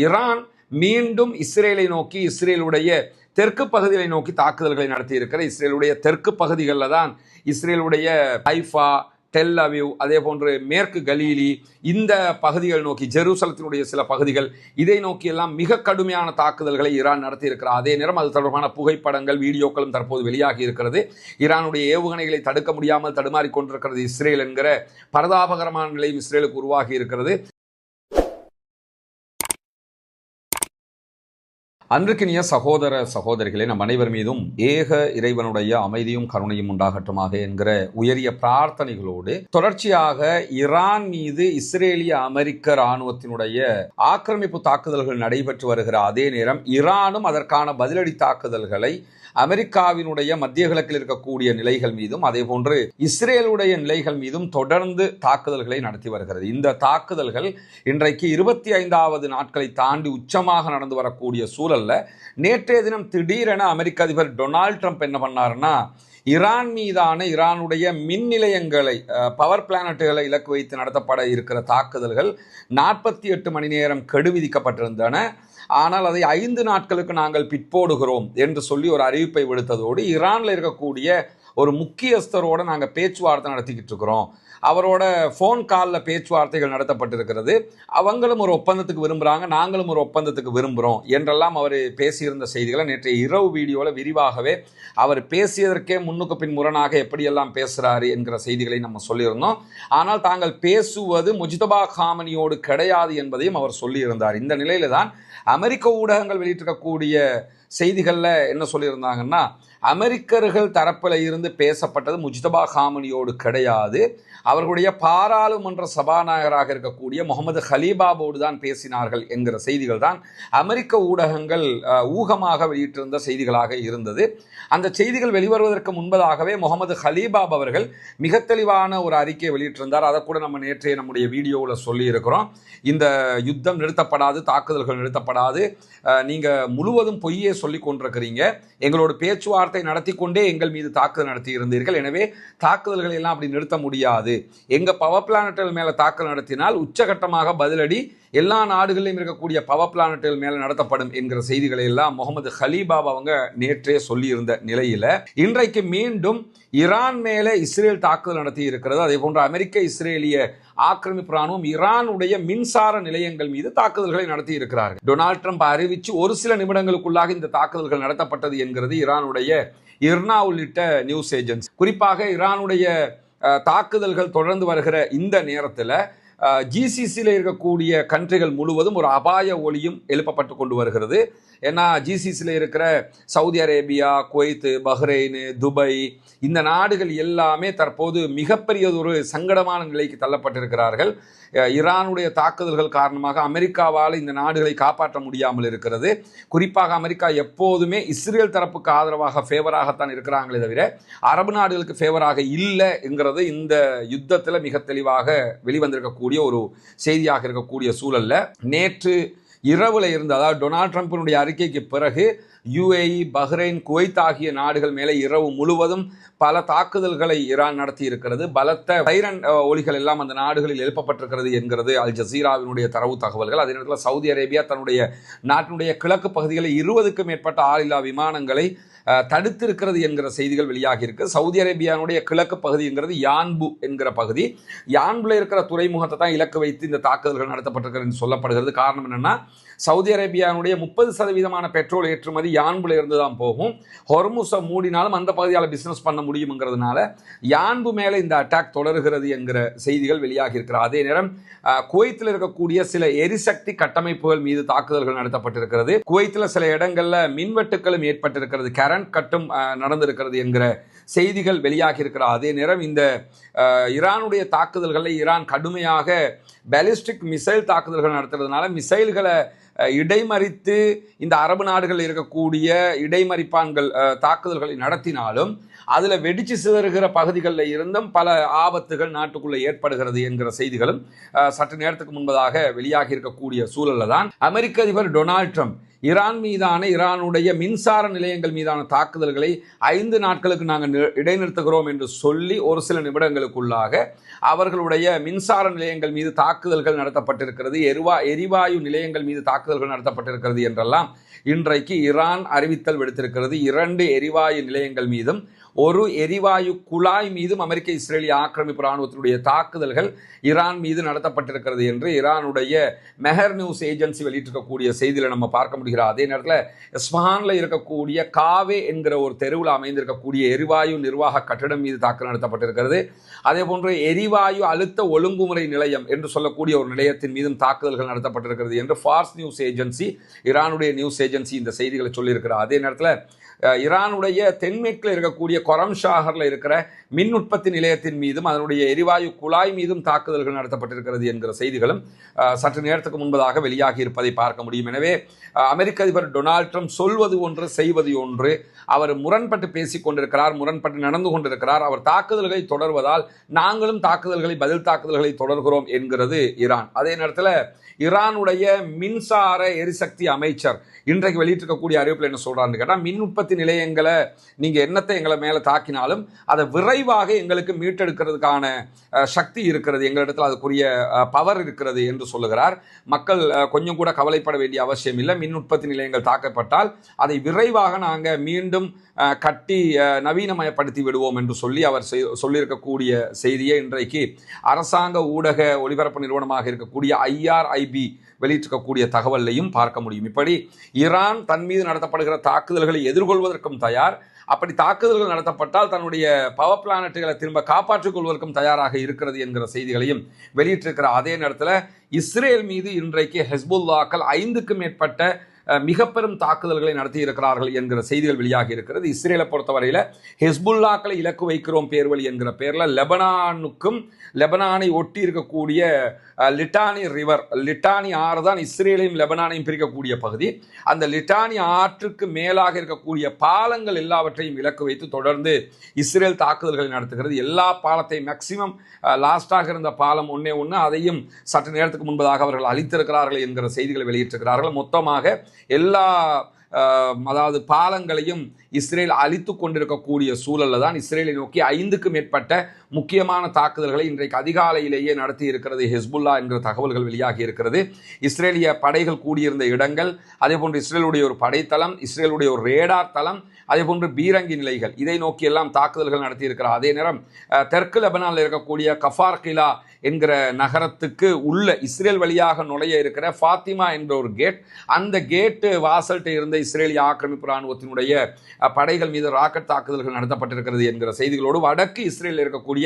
Iran மீண்டும் இஸ்ரேலை நோக்கி, இஸ்ரேலுடைய தெற்கு பகுதிகளை நோக்கி தாக்குதல்களை நடத்தி இருக்கிற இஸ்ரேலுடைய தெற்கு பகுதிகளில் தான் இஸ்ரேலுடைய ஹைஃபா, டெல் அவிவ், அதே போன்று மேற்கு கலீலி, இந்த பகுதிகள் நோக்கி ஜெருசலத்தினுடைய சில பகுதிகள், இதை நோக்கி எல்லாம் மிக கடுமையான தாக்குதல்களை ஈரான் நடத்தி இருக்கிறார். அதே நேரம் அது தொடர்பான புகைப்படங்கள், வீடியோக்களும் தற்போது வெளியாகி இருக்கிறது. ஈரானுடைய ஏவுகணைகளை தடுக்க முடியாமல் தடுமாறி கொண்டிருக்கிறது இஸ்ரேல் என்கிற பரதாபகரமான நிலையும் இஸ்ரேலுக்கு உருவாகி இருக்கிறது. அன்றுக்கினிய சகோதர சகோதரிகளே, நம் அனைவர் மீதும் ஏக இறைவனுடைய அமைதியும் கருணையும் உண்டாகட்டுமாக என்கிற உயரிய பிரார்த்தனைகளோடு தொடர்ச்சியாக ஈரான் மீது இஸ்ரேலிய அமெரிக்க இராணுவத்தினுடைய ஆக்கிரமிப்பு தாக்குதல்கள் நடைபெற்று வருகிற அதே நேரம் ஈரானும் அதற்கான பதிலடி தாக்குதல்களை அமெரிக்காவினுடைய மத்திய கிழக்கில் இருக்கக்கூடிய நிலைகள் மீதும் அதே போன்று இஸ்ரேலுடைய நிலைகள் மீதும் தொடர்ந்து தாக்குதல்களை நடத்தி வருகிறது. இந்த தாக்குதல்கள் இன்றைக்கு 25வது நாட்களை தாண்டி உச்சமாக நடந்து வரக்கூடிய சூழல்ல நேற்றைய தினம் திடீரென அமெரிக்க அதிபர் டொனால்ட் ட்ரம்ப் என்ன பண்ணாருன்னா, ஈரான் மீதான ஈரானுடைய மின் நிலையங்களை, பவர் பிளானட்டுகளை இலக்கு வைத்து நடத்தப்பட இருக்கிற தாக்குதல்கள் 48 மணி நேரம் கெடு விதிக்கப்பட்டிருந்தன. ஆனால் அதை 5 நாட்களுக்கு நாங்கள் பிற்போடுகிறோம் என்று சொல்லி ஒரு அறிவிப்பை விடுத்ததோடு ஈரானில் இருக்கக்கூடிய ஒரு முக்கியஸ்தரோடு நாங்கள் பேச்சுவார்த்தை நடத்திக்கிட்டு இருக்கிறோம், அவரோட ஃபோன் காலில் பேச்சுவார்த்தைகள் நடத்தப்பட்டிருக்கிறது, அவங்களும் ஒரு ஒப்பந்தத்துக்கு விரும்புகிறாங்க, நாங்களும் ஒரு ஒப்பந்தத்துக்கு விரும்புகிறோம் என்றெல்லாம் அவர் பேசியிருந்த செய்திகளை நேற்றைய இரவு வீடியோவில் விரிவாகவே அவர் பேசியதற்கே முன்னுக்கு பின் முரணாக எப்படியெல்லாம் பேசுகிறாரு என்கிற செய்திகளை நம்ம சொல்லியிருந்தோம். ஆனால் தாங்கள் பேசுவது முஜ்தபா காமனியோடு கிடையாது என்பதையும் அவர் சொல்லியிருந்தார். இந்த நிலையில தான் அமெரிக்க ஊடகங்கள் வெளியிட்டிருக்கக்கூடிய செய்திகளில் என்ன சொல்லியிருந்தாங்கன்னா, அமெரிக்கர்கள் தரப்பில் இருந்து பேசப்பட்டது முஜ்தபா காமனியோடு கிடையாது, அவர்களுடைய பாராளுமன்ற சபாநாயகராக இருக்கக்கூடிய முகமது ஹலீபாபோடு தான் பேசினார்கள் என்கிற செய்திகள் தான் அமெரிக்க ஊடகங்கள் ஊகமாக வெளியிட்டிருந்த செய்திகளாக இருந்தது. அந்த செய்திகள் வெளிவருவதற்கு முன்பதாகவே முகமது ஹலீபாப் அவர்கள் மிக தெளிவான ஒரு அறிக்கையை வெளியிட்டிருந்தார். அதை கூட நம்ம நேற்றைய நம்முடைய வீடியோவில் சொல்லியிருக்கிறோம். இந்த யுத்தம் நிறுத்தப்படாது, தாக்குதல்கள் நிறுத்தப்படாது, நீங்கள் முழுவதும் பொய்யே சொல்லி கொண்டிருக்கிறீங்க, எங்களோட பேச்சுவார்த்தை நடத்தி கொண்டே எங்கள் மீது தாக்குதல் நடத்தி இருந்தீர்கள், எனவே தாக்குதல்களை எல்லாம் அப்படி நிறுத்த முடியாது, எங்கள் பவர் பிளானட்டுகள் மேலே தாக்குதல் நடத்தினால் உச்சகட்டமாக பதிலடி எல்லா நாடுகளிலும் இருக்கக்கூடிய பவர் பிளானட்டுகள் மேலே நடத்தப்படும் என்கிற செய்திகளை எல்லாம் முகமது ஹலீபாப் அவங்க நேற்றே சொல்லியிருந்த நிலையில் இன்றைக்கு மீண்டும் ஈரான் மேலே இஸ்ரேல் தாக்குதல் நடத்தி இருக்கிறது. அதே போன்று அமெரிக்க இஸ்ரேலிய ஆக்கிரமிப்பு ராணுவம் ஈரானுடைய மின்சார நிலையங்கள் மீது தாக்குதல்களை நடத்தி இருக்கிறார்கள். டொனால்ட் ட்ரம்ப் அறிவித்து ஒரு சில நிமிடங்களுக்குள்ளாக இந்த தாக்குதல்கள் நடத்தப்பட்டது என்கிறது ஈரானுடைய இர்னா உள்ளிட்ட நியூஸ் ஏஜென்சி. குறிப்பாக ஈரானுடைய தாக்குதல்கள் தொடர்ந்து வருகிற இந்த நேரத்தில் ஜிசிசியில் இருக்கக்கூடிய கண்ட்ரிகள் முழுவதும் ஒரு அபாய ஒலியும் எழுப்பப்பட்டு கொண்டு வருகிறது. ஏன்னா ஜிசிசியில் இருக்கிற Saudi Arabia, Kuwait, Bahrain, Dubai, இந்த நாடுகள் எல்லாமே தற்போது மிகப்பெரியதொரு சங்கடமான நிலைக்கு தள்ளப்பட்டிருக்கிறார்கள். ஈரானுடைய தாக்குதல்கள் காரணமாக அமெரிக்காவால் இந்த நாடுகளை காப்பாற்ற முடியாமல் இருக்கிறது. குறிப்பாக அமெரிக்கா எப்போதுமே இஸ்ரேல் தரப்புக்கு ஆதரவாக ஃபேவராகத்தான் இருக்கிறாங்களே தவிர அரபு நாடுகளுக்கு ஃபேவராக இல்லை என்கிறது இந்த யுத்தத்தில் மிக தெளிவாக வெளிவந்திருக்கக்கூடிய ஒரு செய்தியாக இருக்கக்கூடிய சூழல்ல நேற்று இரவுல இருந்து, அதாவது டொனால்ட் ட்ரம்பினுடைய அறிக்கைக்கு பிறகு யுஏஇ, பஹ்ரைன், குவைத் ஆகிய நாடுகள் மேலே இரவு முழுவதும் பல தாக்குதல்களை ஈரான் நடத்தி இருக்கிறது. பலத்த சைரன் ஒலிகள் எல்லாம் அந்த நாடுகளில் எழுப்பப்பட்டிருக்கிறது என்கிறது அல் ஜசீராவினுடைய தரவு தகவல்கள். அதே நேரத்தில் சவுதி அரேபியா தன்னுடைய நாட்டினுடைய கிழக்கு பகுதிகளில் 20க்கும் மேற்பட்ட ஆளில்லா விமானங்களை தடுத்திருக்கிறது என்கிற செய்திகள் வெளியாகி இருக்கு. சவுதி அரேபியாவுடைய கிழக்கு பகுதிங்கிறது யான்பு என்கிற பகுதி. யான்புல இருக்கிற துறைமுகத்தை தான் இலக்கு வைத்து இந்த தாக்குதல்கள் நடத்தப்பட்டிருக்கிறது சொல்லப்படுகிறது. காரணம் என்னன்னா, சவுதி அரேபியாவுடைய 30% பெட்ரோல் ஏற்றுமதி யான்புல இருந்து தான் போகும். ஹொர்முஸை மூடினாலும் அந்த பகுதியால் பிசினஸ் பண்ண முடியுங்கிறதுனால யான்பு மேலே இந்த அட்டாக் தொடர்கிறது என்கிற செய்திகள் வெளியாகி இருக்கிறது. அதே நேரம் குவைத்தில் இருக்கக்கூடிய சில எரிசக்தி கட்டமைப்புகள் மீது தாக்குதல்கள் நடத்தப்பட்டிருக்கிறது. குவைத்தில் சில இடங்கள்ல மின்வெட்டுகளும் ஏற்பட்டிருக்கிறது, கரண்ட் கட்டும் நடந்திருக்கிறது என்கிற செய்திகள் வெளியாகி இருக்கிற அதே நேரம் இந்த ஈரானுடைய தாக்குதல்களை ஈரான் கடுமையாக பாலிஸ்டிக் மிசைல் தாக்குதல்கள் நடத்துறதுனால மிசைல்களை இடைமறித்து இந்த அரபு நாடுகளில் இருக்கக்கூடிய இடைமறிப்பான்கள் தாக்குதல்களை நடத்தினாலும் அதில் வெடிச்சு சிதறுகிற பகுதிகளில் இருந்தும் பல ஆபத்துகள் நாட்டுக்குள்ளே ஏற்படுகிறது என்கிற செய்திகளும் சற்று நேரத்துக்கு முன்பதாக வெளியாகி இருக்கக்கூடிய சூழலில் தான் அமெரிக்க அதிபர் டொனால்ட் ட்ரம்ப் ஈரான் மீதான ஈரானுடைய மின்சார நிலையங்கள் மீதான தாக்குதல்களை 5 நாட்களுக்கு நாங்கள் இடைநிறுத்துகிறோம் என்று சொல்லி ஒரு சில நிமிடங்களுக்குள்ளாக அவர்களுடைய மின்சார நிலையங்கள் மீது தாக்குதல்கள் நடத்தப்பட்டிருக்கிறது, எரிவாயு நிலையங்கள் மீது தாக்குதல்கள் நடத்தப்பட்டிருக்கிறது என்றெல்லாம் இன்றைக்கு ஈரான் அறிவித்தல் விடுத்திருக்கிறது. 2 எரிவாயு நிலையங்கள் மீதும் ஒரு எரிவாயு குழாய் மீதும் அமெரிக்க இஸ்ரேலிய ஆக்கிரமிப்பு இராணுவத்தினுடைய தாக்குதல்கள் ஈரான் மீது நடத்தப்பட்டிருக்கிறது என்று ஈரானுடைய மெஹர் நியூஸ் ஏஜென்சி வெளியிட்டிருக்கக்கூடிய செய்தியில நம்ம பார்க்க முடிகிறது. அதே நேரத்தில் இஸ்ஃபஹான்ல இருக்கக்கூடிய காவே என்கிற ஒரு தெருவில் அமைந்திருக்கக்கூடிய எரிவாயு நிர்வாக கட்டிடம் மீது தாக்குதல் நடத்தப்பட்டிருக்கிறது. அதே போன்று எரிவாயு அழுத்த ஒழுங்குமுறை நிலையம் என்று சொல்லக்கூடிய ஒரு நிலையத்தின் மீதும் தாக்குதல்கள் நடத்தப்பட்டிருக்கிறது என்று ஃபார்ஸ் நியூஸ் ஏஜென்சி, ஈரானுடைய நியூஸ் ஏஜென்சி இந்த செய்திகளை சொல்லியிருக்கிறார். அதே நேரத்தில் ஈரானுடைய தென்மேற்கில் இருக்கக்கூடிய கொரம்ஷாகரில் இருக்கிற மின் உற்பத்தி நிலையத்தின் மீதும் அதனுடைய எரிவாயு குழாய் மீதும் தாக்குதல்கள் நடத்தப்பட்டிருக்கிறது என்கிற செய்திகளும் சற்று நேரத்துக்கு முன்பதாக வெளியாகி இருப்பதை பார்க்க முடியும். எனவே அமெரிக்க அதிபர் டொனால்ட் ட்ரம்ப் சொல்வது ஒன்று செய்வது ஒன்று, அவர் முரண்பட்டு பேசிக் கொண்டிருக்கிறார், முரண்பட்டு நடந்து கொண்டிருக்கிறார். அவர் தாக்குதல்களை தொடர்வதால் நாங்களும் தாக்குதல்களை பதில் தாக்குதல்களை தொடர்கிறோம் என்கிறது ஈரான். அதே நேரத்தில் ஈரானுடைய மின்சார எரிசக்தி அமைச்சர் இன்றைக்கு வெளியிட்டிருக்கக்கூடிய அறிவிப்பில் என்ன சொல்றாருன்னு கேட்டால், மின் உற்பத்தி நிலையங்களை நீங்க என்னத்தை எங்களை மேல தாக்கினாலும் அதை விரைவாக எங்களுக்கு மீட்டெடுக்கிறதுக்கான சக்தி இருக்கிறது, எங்களிடத்தில் அதுக்குரிய பவர் இருக்கிறது என்று சொல்லுகிறார். மக்கள் கொஞ்சம் கூட கவலைப்பட வேண்டிய அவசியம் இல்லை. மின் உற்பத்தி நிலையங்கள் தாக்கப்பட்டால் அதை விரைவாக நாங்கள் மீண்டும் கட்டி நவீனமயப்படுத்தி விடுவோம் என்று சொல்லி அவர் சொல்லியிருக்கக்கூடிய செய்தியை இன்றைக்கு அரசாங்க ஊடக ஒலிபரப்பு நிறுவனமாக இருக்கக்கூடிய IRIB வெளியிட்டிருக்கக்கூடிய தகவலையும் பார்க்க முடியும். இப்படி ஈரான் தன் மீது நடத்தப்படுகிற தாக்குதல்களை எதிர்கொள்வதற்கும் தயார், அப்படி தாக்குதல்கள் நடத்தப்பட்டால் தன்னுடைய பவர் பிளானட்டுகளை திரும்ப காப்பாற்றிக் கொள்வதற்கும் தயாராக இருக்கிறது என்கிற செய்திகளையும் வெளியிட்டிருக்கிற அதே நேரத்தில் இஸ்ரேல் மீது இன்றைக்கு ஹெஸ்புல்லாக்கள் 5க்கும் மேற்பட்ட மிக பெரும் தாக்குதல்களை நடத்தி இருக்கிறார்கள் என்கிற செய்திகள் வெளியாகி இருக்கிறது. இஸ்ரேலை பொறுத்தவரையில் ஹெஸ்புல்லாக்களை இலக்கு வைக்கிறோம் பேர்வழி என்கிற பேரில் லெபனானை ஒட்டி இருக்கக்கூடிய லிட்டானி ரிவர், லிட்டானி ஆறு தான் இஸ்ரேலையும் லெபனானையும் பிரிக்கக்கூடிய பகுதி. அந்த லிட்டானி ஆற்றுக்கு மேலாக இருக்கக்கூடிய பாலங்கள் எல்லாவற்றையும் இலக்கு வைத்து தொடர்ந்து இஸ்ரேல் தாக்குதல்களை நடத்துகிறது. எல்லா பாலத்தையும் மேக்சிமம் லாஸ்டாக இருந்த பாலம் ஒன்னே ஒன்று, அதையும் சற்று நேரத்துக்கு முன்பதாக அவர்கள் அழித்திருக்கிறார்கள் என்கிற செய்திகளை வெளியிட்டிருக்கிறார்கள். மொத்தமாக எல்லா அதாவது பாலங்களையும் இஸ்ரேல் அழித்து கொண்டிருக்கக்கூடிய சூழலில் தான் இஸ்ரேலை நோக்கி 5க்கும் மேற்பட்ட முக்கியமான தாக்குதல்களை இன்றைக்கு அதிகாலையிலேயே நடத்தி இருக்கிறது ஹெஸ்புல்லா என்கிற தகவல்கள் வெளியாகி இருக்கிறது. இஸ்ரேலிய படைகள் கூடியிருந்த இடங்கள், அதே போன்று இஸ்ரேலுடைய ஒரு படைத்தளம், இஸ்ரேலுடைய ஒரு ரேடார் தளம், அதே போன்று பீரங்கி நிலைகள், இதை நோக்கி எல்லாம் தாக்குதல்கள் நடத்தி இருக்கிறார். அதே நேரம் தெற்கு லெபனானில் இருக்கக்கூடிய கஃபார்கிலா என்கிற நகரத்துக்கு உள்ள இஸ்ரேல் வழியாக நுழைய இருக்கிற ஃபாத்திமா என்ற ஒரு கேட், அந்த கேட்டு வாசல்கிட்ட இருந்த இஸ்ரேலிய ஆக்கிரமிப்பு இராணுவத்தினுடைய படைகள் மீது ராக்கெட் தாக்குதல்கள் நடத்தப்பட்டிருக்கிறது என்கிற செய்திகளோடு வடக்கு இஸ்ரேலில் இருக்கக்கூடிய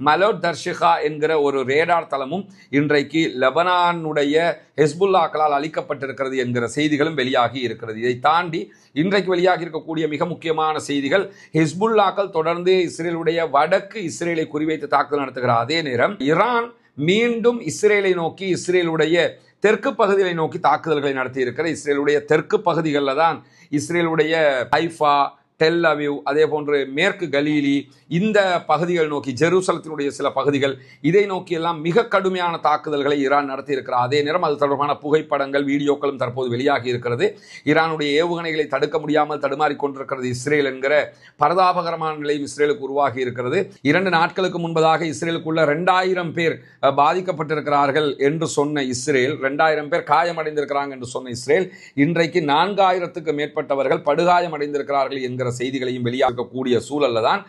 மலோட் தர்ஷிகா என்கிற ஒரு ரேடார் தளமும் இன்றைக்கு லெபனானுடைய ஹெஸ்புல்லாக்களால் அளிக்கப்பட்டிருக்கிறது என்கிற செய்திகளும் வெளியாகி இருக்கிறது. இதை தாண்டி இன்றைக்கு வெளியாகி இருக்கக்கூடிய மிக முக்கியமான செய்திகள், ஹெஸ்புல்லாக்கள் தொடர்ந்து இஸ்ரேலுடைய வடக்கு இஸ்ரேலை குறிவைத்து தாக்குதல் நடத்துகிறார். அதே நேரம் ஈரான் மீண்டும் இஸ்ரேலை நோக்கி, இஸ்ரேலுடைய தெற்கு பகுதிகளை நோக்கி தாக்குதல்களை நடத்தி இருக்கிற இஸ்ரேலுடைய தெற்கு பகுதிகளில் தான் இஸ்ரேலுடைய ஹைஃபா, டெல் அவிவ், அதே போன்று மேற்கு கலீலி, இந்த பகுதிகள் நோக்கி ஜெருசலத்தினுடைய சில பகுதிகள், இதை நோக்கி எல்லாம் மிக கடுமையான தாக்குதல்களை ஈரான் நடத்தி இருக்கிறார். அதே நேரம் அது தொடர்பான புகைப்படங்கள், வீடியோக்களும் தற்போது வெளியாகி இருக்கிறது. ஈரானுடைய ஏவுகணைகளை தடுக்க முடியாமல் தடுமாறி கொண்டிருக்கிறது இஸ்ரேல் என்கிற பரதாபகரமான நிலையும் இஸ்ரேலுக்கு உருவாகி இருக்கிறது. 2 நாட்களுக்கு முன்பதாக இஸ்ரேலுக்குள்ள 2000 பேர் பாதிக்கப்பட்டிருக்கிறார்கள் என்று சொன்ன இஸ்ரேல், 2000 பேர் காயமடைந்திருக்கிறாங்க என்று சொன்ன இஸ்ரேல், இன்றைக்கு 4000த்துக்கு மேற்பட்டவர்கள் படுகாயமடைந்திருக்கிறார்கள் என்கிற செய்திகளையும் வெளியாகக்கூடிய சூழல்ல தான்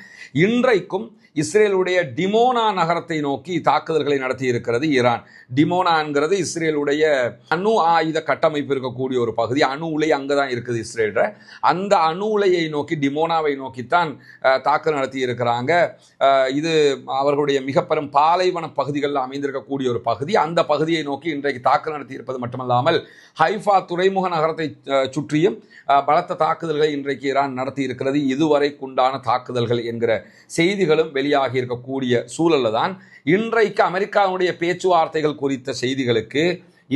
இன்றைக்கும் இஸ்ரேலுடைய டிமோனா நகரத்தை நோக்கி தாக்குதல்களை நடத்தி இருக்கிறது ஈரான். டிமோனா என்கிறது இஸ்ரேலுடைய அணு ஆயுத கட்டமைப்பு இருக்கக்கூடிய ஒரு பகுதி. அணு உலை அங்கதான் இருக்குது இஸ்ரேல. அந்த அணு உலையை நோக்கி, டிமோனாவை நோக்கித்தான் தாக்குதல் நடத்தி இருக்கிறாங்க. இது அவர்களுடைய மிக பெரும் பாலைவன பகுதிகளில் அமைந்திருக்கக்கூடிய ஒரு பகுதி. அந்த பகுதியை நோக்கி இன்றைக்கு தாக்குதல் நடத்தி இருப்பது மட்டுமல்லாமல் ஹைஃபா துறைமுக நகரத்தை சுற்றியும் பலத்த தாக்குதல்களை இன்றைக்கு ஈரான் நடத்தி இருக்கிறது. இதுவரைக்குண்டான தாக்குதல்கள் என்கிற செய்திகளும் வெளியாகி இருக்கக்கூடிய சூழல்ல தான் இன்றைக்கு அமெரிக்காவுடைய பேச்சுவார்த்தைகள் குறித்த செய்திகளுக்கு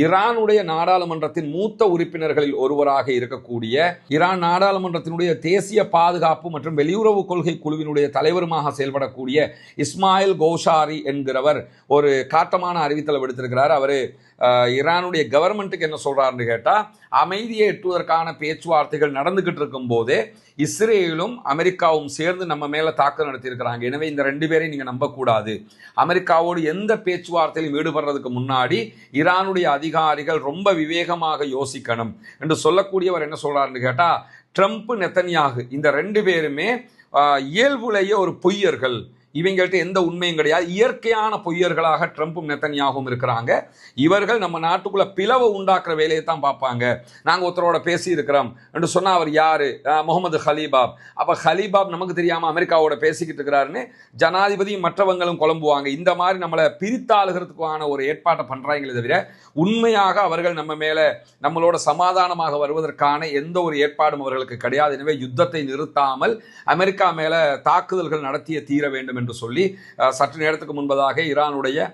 ஈரானுடைய நாடாளுமன்றத்தின் மூத்த உறுப்பினர்களில் ஒருவராக இருக்கக்கூடிய, ஈரான் நாடாளுமன்றத்தினுடைய தேசிய பாதுகாப்பு மற்றும் வெளியுறவு கொள்கை குழுவினுடைய தலைவருமாக செயல்படக்கூடிய இஸ்மாயில் கோஷாரி என்கிறவர் ஒரு காட்டமான அறிவித்தல் விடுத்திருக்கிறார். அவர் ஈரானுடைய கவர்மெண்ட்டுக்கு என்ன சொல்றாருன்னு கேட்டா, அமைதியை எட்டுவதற்கான பேச்சுவார்த்தைகள் நடந்துகிட்டு இருக்கும் போதே இஸ்ரேலும் அமெரிக்காவும் சேர்ந்து நம்ம மேல தாக்குதல் நடத்தியிருக்கிறாங்க. எனவே இந்த 2 பேரையும் நீங்க நம்பக்கூடாது. அமெரிக்காவோடு எந்த பேச்சுவார்த்தையிலும் ஈடுபடுறதுக்கு முன்னாடி ஈரானுடைய அதிகாரிகள் ரொம்ப விவேகமாக யோசிக்கணும் என்று சொல்லக்கூடியவர் என்ன சொல்றாருன்னு கேட்டா, ட்ரம்ப் நெத்தன்யாகு இந்த 2 பேருமே இயல்புலேயே ஒரு பொய்யர்கள், இவங்கள்ட்ட எந்த உண்மையும் கிடையாது, இயற்கையான பொய்யர்களாக ட்ரம்ப்பும் நெத்தன்யாகவும் இருக்கிறாங்க. இவர்கள் நம்ம நாட்டுக்குள்ள பிளவை உண்டாக்குற வேலையை தான் பார்ப்பாங்க. நாங்கள் ஒருத்தரோட பேசி இருக்கிறோம் என்று சொன்னால் அவர் யாரு? முகமது ஹலீபாப். அப்போ ஹலீபாப் நமக்கு தெரியாமல் அமெரிக்காவோட பேசிக்கிட்டு இருக்கிறாருன்னு ஜனாதிபதியும் மற்றவங்களும் குழம்புவாங்க. இந்த மாதிரி நம்மளை பிரித்தாளுகிறதுக்கான ஒரு ஏற்பாட்டை பண்ணுறாங்களே தவிர உண்மையாக அவர்கள் நம்ம மேலே நம்மளோட சமாதானமாக வருவதற்கான எந்த ஒரு ஏற்பாடும் அவர்களுக்கு கிடையாது. எனவே யுத்தத்தை நிறுத்தாமல் அமெரிக்கா மேலே தாக்குதல்கள் நடத்திய தீர வேண்டும் என்று சொல்லி சற்று நேரத்துக்கு முன்பதாக ஈரானுடைய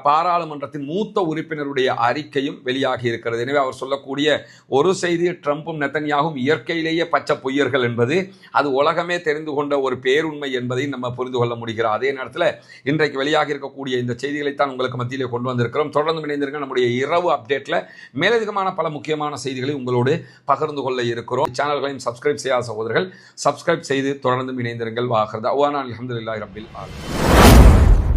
பாராளுமன்றத்தின் மூத்த உறுப்பினருடைய அறிக்கையும் வெளியாகி இருக்கிறது. எனவே அவர் சொல்லக்கூடிய ஒரு செய்தி, ட்ரம்ப்பும் நெத்தன்யாகும் இயற்கையிலேயே பச்சை பொய்யர்கள் என்பது அது உலகமே தெரிந்து கொண்ட ஒரு பேருண்மை என்பதை நம்ம புரிந்து கொள்ள முடிகிறது. அதே நேரத்தில் இன்றைக்கு வெளியாகி இருக்கக்கூடிய இந்த செய்திகளைத்தான் உங்களுக்கு மத்தியிலே கொண்டு வந்திருக்கிறோம். தொடர்ந்து இணைந்திருக்க நம்முடைய இரவு அப்டேட்டில் மேலதிகமான பல முக்கியமான செய்திகளை உங்களோடு பகிர்ந்து கொள்ள இருக்கிறோம். சேனல்களையும் சப்ஸ்கிரைப் செய்யாத சகோதரர்கள் சப்ஸ்கிரைப் செய்து தொடர்ந்து இணைந்திருங்கள். வாஹர்தா அல்ஹம்துலில்லாஹி ரப்பில் ஆலமீன்.